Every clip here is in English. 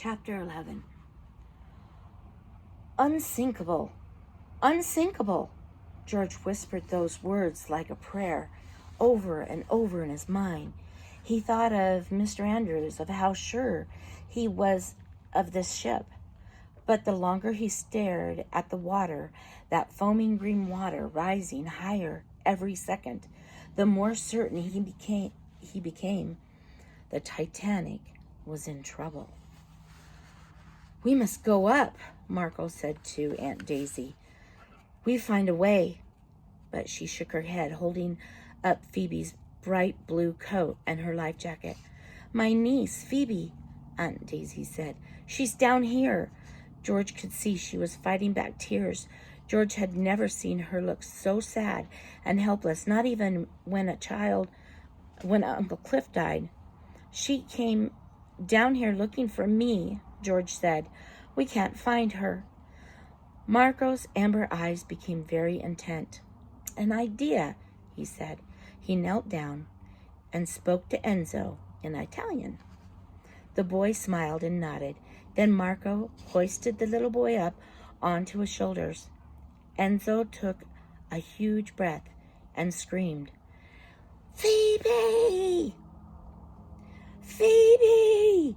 Chapter 11. Unsinkable, unsinkable. George whispered those words like a prayer over and over in his mind. He thought of Mr. Andrews, of how sure he was of this ship. But the longer he stared at the water, that foaming green water rising higher every second, the more certain he became. The Titanic was in trouble. "We must go up," Marco said to Aunt Daisy. "We find a way." But she shook her head, holding up Phoebe's bright blue coat and her life jacket. "My niece, Phoebe," Aunt Daisy said. "She's down here." George could see she was fighting back tears. George had never seen her look so sad and helpless, not even when Uncle Cliff died. "She came down here looking for me," George said. "We can't find her." Marco's amber eyes became very intent. "An idea," he said. He knelt down and spoke to Enzo in Italian. The boy smiled and nodded. Then Marco hoisted the little boy up onto his shoulders. Enzo took a huge breath and screamed, "Phoebe! Phoebe!"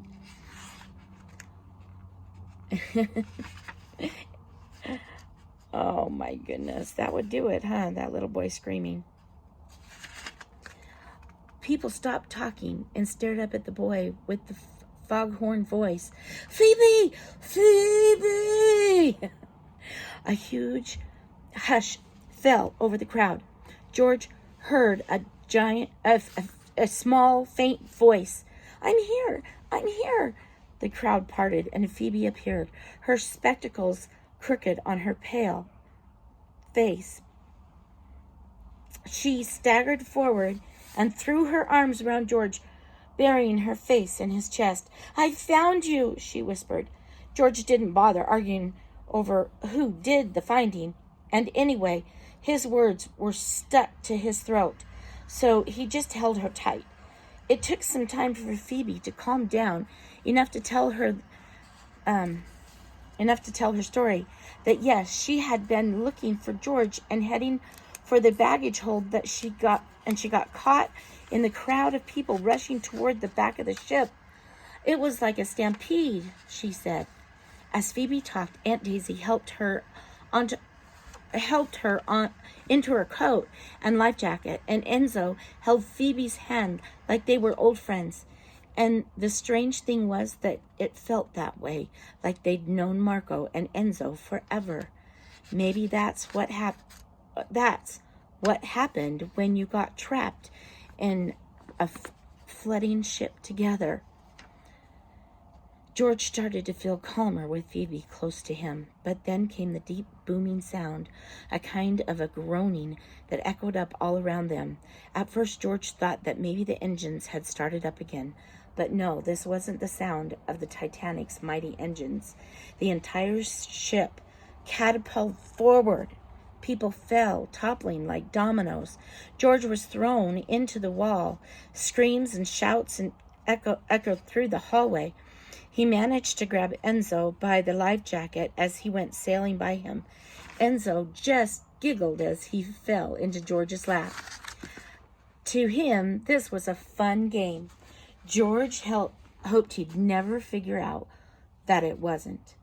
Oh my goodness, that would do it, huh? That little boy screaming. People stopped talking and stared up at the boy with the foghorn voice. "Phoebe! Phoebe!" A huge hush fell over the crowd. George heard a small, faint voice. "I'm here! I'm here!" The crowd parted and Phoebe appeared, her spectacles crooked on her pale face. She staggered forward and threw her arms around George, burying her face in his chest. "I found you," she whispered. George didn't bother arguing over who did the finding, and anyway, his words were stuck to his throat, so he just held her tight. It took some time for Phoebe to calm down enough to tell her story, that yes, she had been looking for George and heading for the baggage hold that she got caught in the crowd of people rushing toward the back of the ship. "It was like a stampede," she said. As Phoebe talked, Aunt Daisy helped her into her coat and life jacket, and Enzo held Phoebe's hand like they were old friends. And the strange thing was that it felt that way, like they'd known Marco and Enzo forever. Maybe that's what happened when you got trapped in a flooding ship together. George started to feel calmer with Phoebe close to him, but then came the deep booming sound, a kind of a groaning that echoed up all around them. At first George thought that maybe the engines had started up again, but no, this wasn't the sound of the Titanic's mighty engines. The entire ship catapulted forward. People fell, toppling like dominoes. George was thrown into the wall. Screams and shouts echoed through the hallway. He managed to grab Enzo by the life jacket as he went sailing by him. Enzo just giggled as he fell into George's lap. To him, this was a fun game. George hoped he'd never figure out that it wasn't.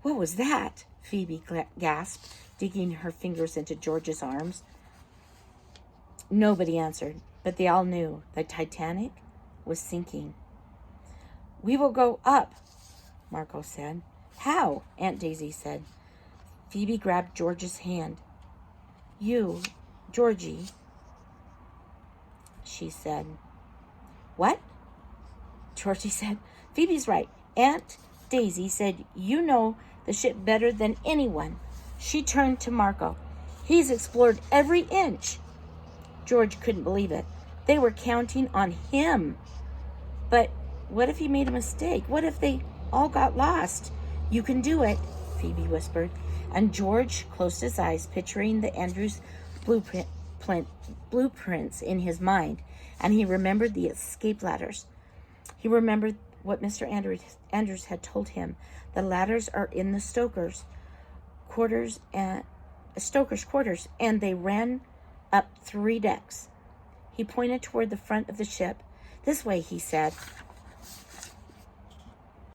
"What was that?" Phoebe gasped, digging her fingers into George's arms. Nobody answered, but they all knew the Titanic was sinking. "We will go up," Marco said. "How?" Aunt Daisy said. Phoebe grabbed George's hand. "You, Georgie," she said. "What?" Georgie said. "Phoebe's right. Aunt Daisy said you know the ship better than anyone." She turned to Marco. "He's explored every inch." George couldn't believe it. They were counting on him. But what if he made a mistake? What if they all got lost? "You can do it," Phoebe whispered. And George closed his eyes, picturing the Andrews blueprints in his mind. And he remembered the escape ladders. He remembered what Mr. Andrews had told him. The ladders are in the stoker's quarters, and they ran up 3 decks. He pointed toward the front of the ship. This way, he said.